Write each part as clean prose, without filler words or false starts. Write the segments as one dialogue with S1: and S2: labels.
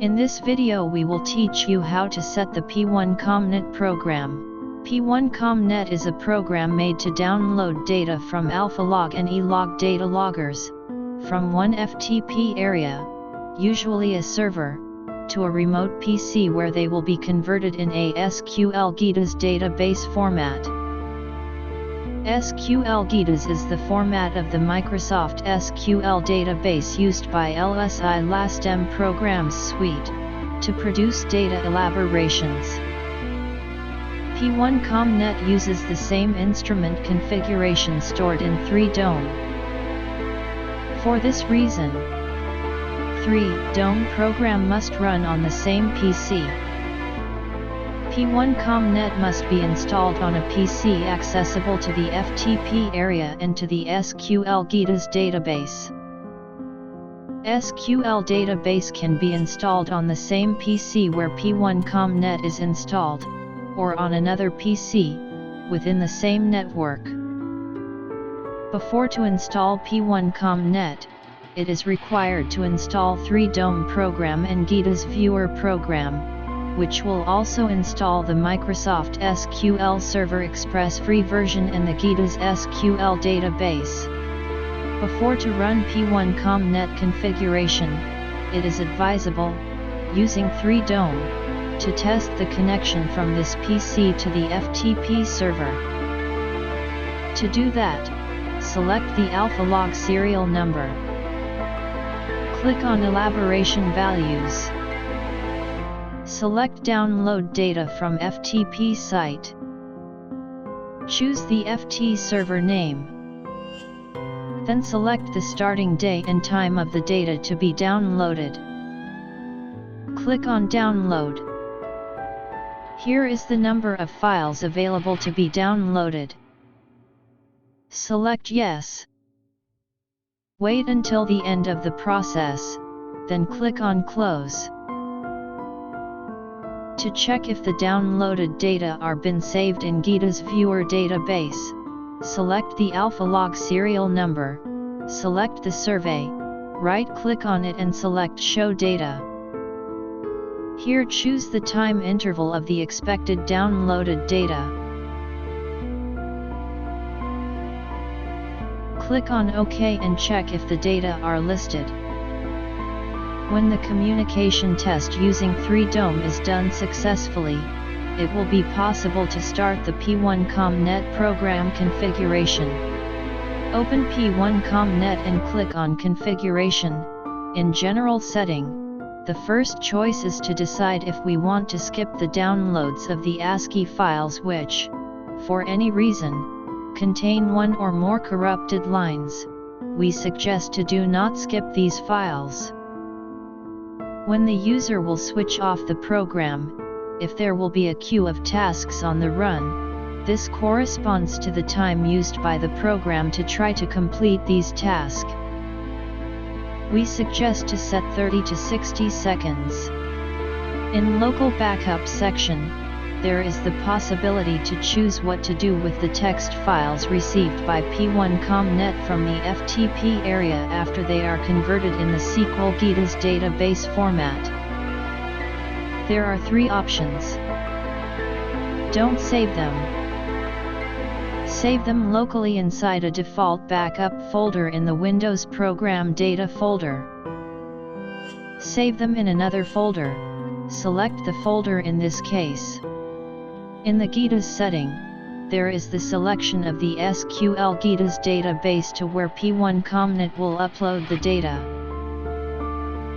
S1: In this video we will teach you how to set the P1 CommNET program. P1 CommNET is a program made to download data from alphalog and elog data loggers, from one FTP area, usually a server, to a remote PC where they will be converted in a SQL GIDAS database format. SQL GIDAS is the format of the Microsoft SQL database used by LSI LastM Programs Suite, to produce data elaborations. P1 CommNET uses the same instrument configuration stored in 3-DOM. For this reason, 3-DOM program must run on the same PC. P1 CommNET must be installed on a PC accessible to the FTP area and to the SQL GIDAS database. SQL database can be installed on the same PC where P1 CommNET is installed, or on another PC, within the same network. Before to install P1 CommNET, it is required to install 3-DOM program and GIDAS Viewer program, which will also install the Microsoft SQL Server Express free version and the GIDAS SQL database. Before to run P1 CommNET configuration, it is advisable, using 3-DOM, to test the connection from this PC to the FTP server. To do that, select the alphalog serial number. Click on Elaboration Values. Select Download Data from FTP site. Choose the FT server name. Then select the starting day and time of the data to be downloaded. Click on Download. Here is the number of files available to be downloaded. Select Yes. Wait until the end of the process, then click on Close. To check if the downloaded data are been saved in GIDAS Viewer database, select the alphalog serial number, select the survey, right-click on it and select Show Data. Here choose the time interval of the expected downloaded data. Click on OK and check if the data are listed. When the communication test using 3-DOM is done successfully, it will be possible to start the P1 CommNET program configuration. Open P1 CommNET and click on Configuration. In General Setting, the first choice is to decide if we want to skip the downloads of the ASCII files which, for any reason, contain one or more corrupted lines. We suggest to do not skip these files. When the user will switch off the program, if there will be a queue of tasks on the run, this corresponds to the time used by the program to try to complete these tasks. We suggest to set 30 to 60 seconds. In Local Backup section, there is the possibility to choose what to do with the text files received by P1 CommNET from the FTP area after they are converted in the SQL GIDAS database format. There are 3 options. Don't save them. Save them locally inside a default backup folder in the Windows Program Data folder. Save them in another folder. Select the folder in this case. In the GIDAS setting, there is the selection of the SQL GIDAS database to where P1 CommNET will upload the data.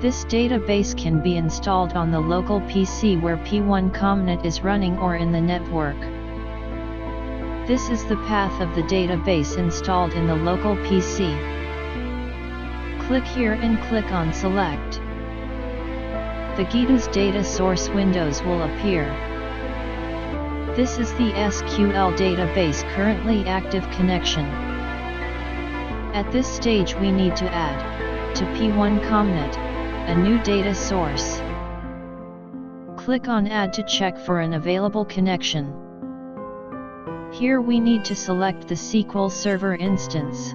S1: This database can be installed on the local PC where P1 CommNET is running or in the network. This is the path of the database installed in the local PC. Click here and click on Select. The GIDAS data source windows will appear. This is the SQL database currently active connection. At this stage we need to add, to P1 CommNET, a new data source. Click on Add to check for an available connection. Here we need to select the SQL Server instance.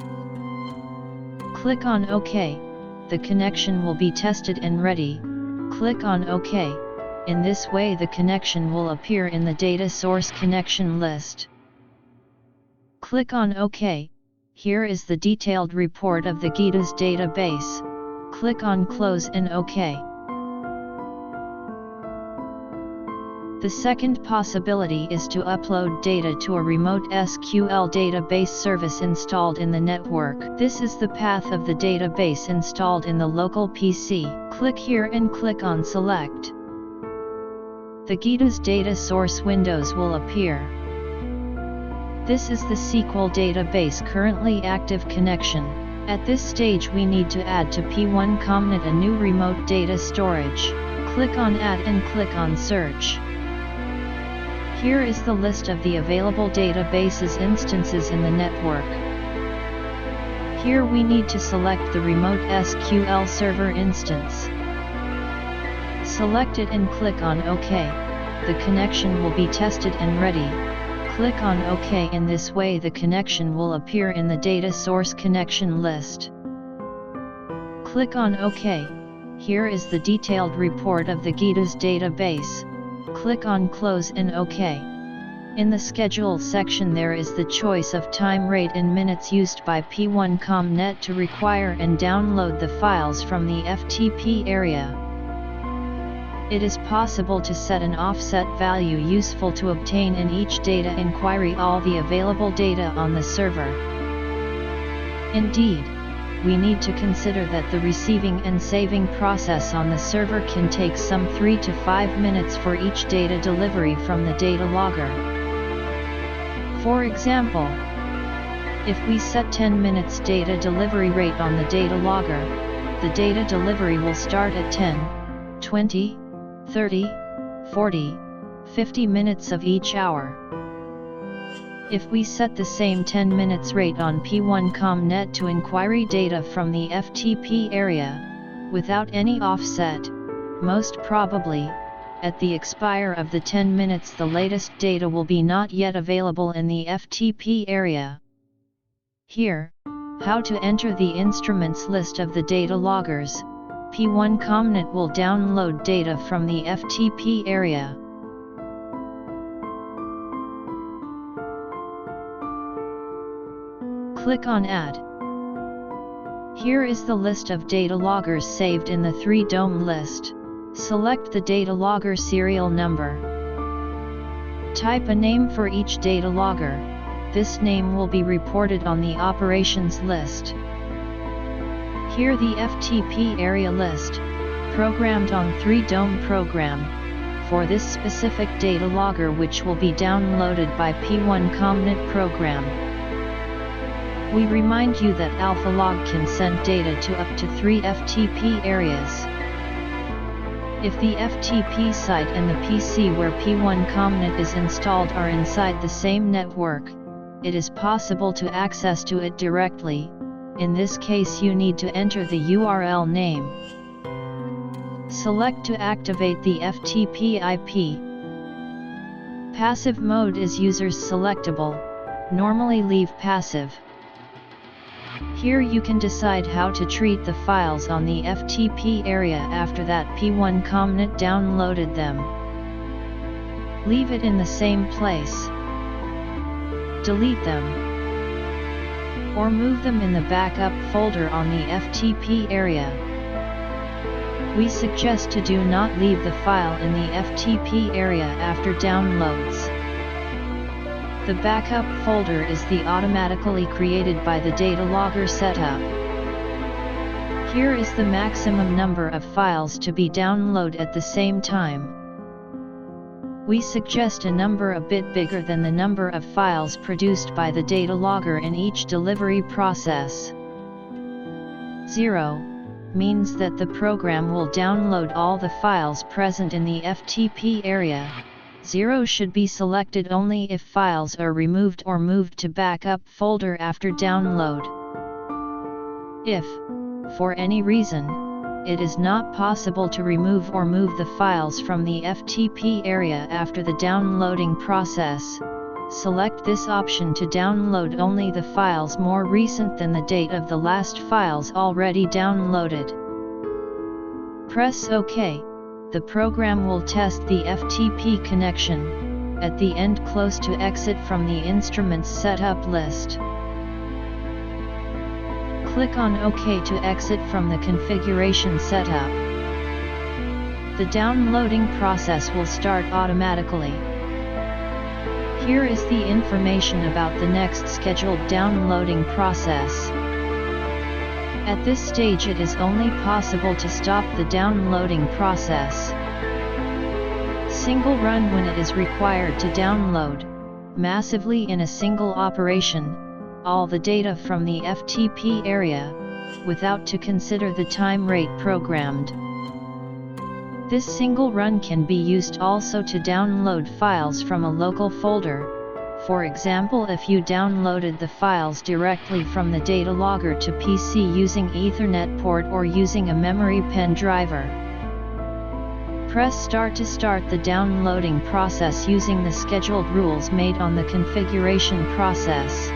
S1: Click on OK. The connection will be tested and ready. Click on OK. In this way the connection will appear in the data source connection list. Click on OK. Here is the detailed report of the GITA's database. Click on Close and OK. The second possibility is to upload data to a remote SQL database service installed in the network. This is the path of the database installed in the local PC. Click here and click on Select. The GITA's data source windows will appear. This is the SQL database currently active connection. At this stage we need to add to P1 CommNET a new remote data storage. Click on Add and click on Search. Here is the list of the available databases instances in the network. Here we need to select the remote SQL server instance. Select it and click on OK. The connection will be tested and ready. Click on OK. In this way the connection will appear in the data source connection list. Click on OK. Here is the detailed report of the GITA's database. Click on Close and OK. In the Schedule section there is the choice of time, rate and minutes used by P1 CommNET to require and download the files from the FTP area. It is possible to set an offset value useful to obtain in each data inquiry all the available data on the server. Indeed, we need to consider that the receiving and saving process on the server can take some 3 to 5 minutes for each data delivery from the data logger. For example, if we set 10 minutes data delivery rate on the data logger, the data delivery will start at 10, 20, 30, 40, 50 minutes of each hour. If we set the same 10 minutes rate on P1 CommNET to inquiry data from the FTP area, without any offset, most probably, at the expire of the 10 minutes the latest data will be not yet available in the FTP area. Here, how to enter the instruments list of the data loggers. P1 CommNET will download data from the FTP area. Click on Add. Here is the list of data loggers saved in the 3-DOME list. Select the data logger serial number. Type a name for each data logger. This name will be reported on the operations list. Here the FTP area list, programmed on 3-DOME program, for this specific data logger which will be downloaded by P1 CommNET program. We remind you that AlphaLog can send data to up to 3 FTP areas. If the FTP site and the PC where P1 CommNET is installed are inside the same network, it is possible to access to it directly. In this case you need to enter the URL name. Select to activate the FTP IP. Passive mode is users selectable, normally leave passive. Here you can decide how to treat the files on the FTP area after that P1 CommNET downloaded them. Leave it in the same place. Delete them. Or move them in the backup folder on the FTP area. We suggest to do not leave the file in the FTP area after downloads. The backup folder is the automatically created by the data logger setup. Here is the maximum number of files to be downloaded at the same time. We suggest a number a bit bigger than the number of files produced by the data logger in each delivery process. 0 means that the program will download all the files present in the FTP area. 0 should be selected only if files are removed or moved to backup folder after download. If, for any reason, it is not possible to remove or move the files from the FTP area after the downloading process, select this option to download only the files more recent than the date of the last files already downloaded. Press OK. the program will test the FTP connection, at the end close to exit from the instruments setup list. Click on OK to exit from the configuration setup. The downloading process will start automatically. Here is the information about the next scheduled downloading process. At this stage it is only possible to stop the downloading process. Single run when it is required to download, massively in a single operation, all the data from the FTP area, without to consider the time rate programmed. This single run can be used also to download files from a local folder, for example if you downloaded the files directly from the data logger to PC using Ethernet port or using a memory pen driver. Press Start to start the downloading process using the scheduled rules made on the configuration process.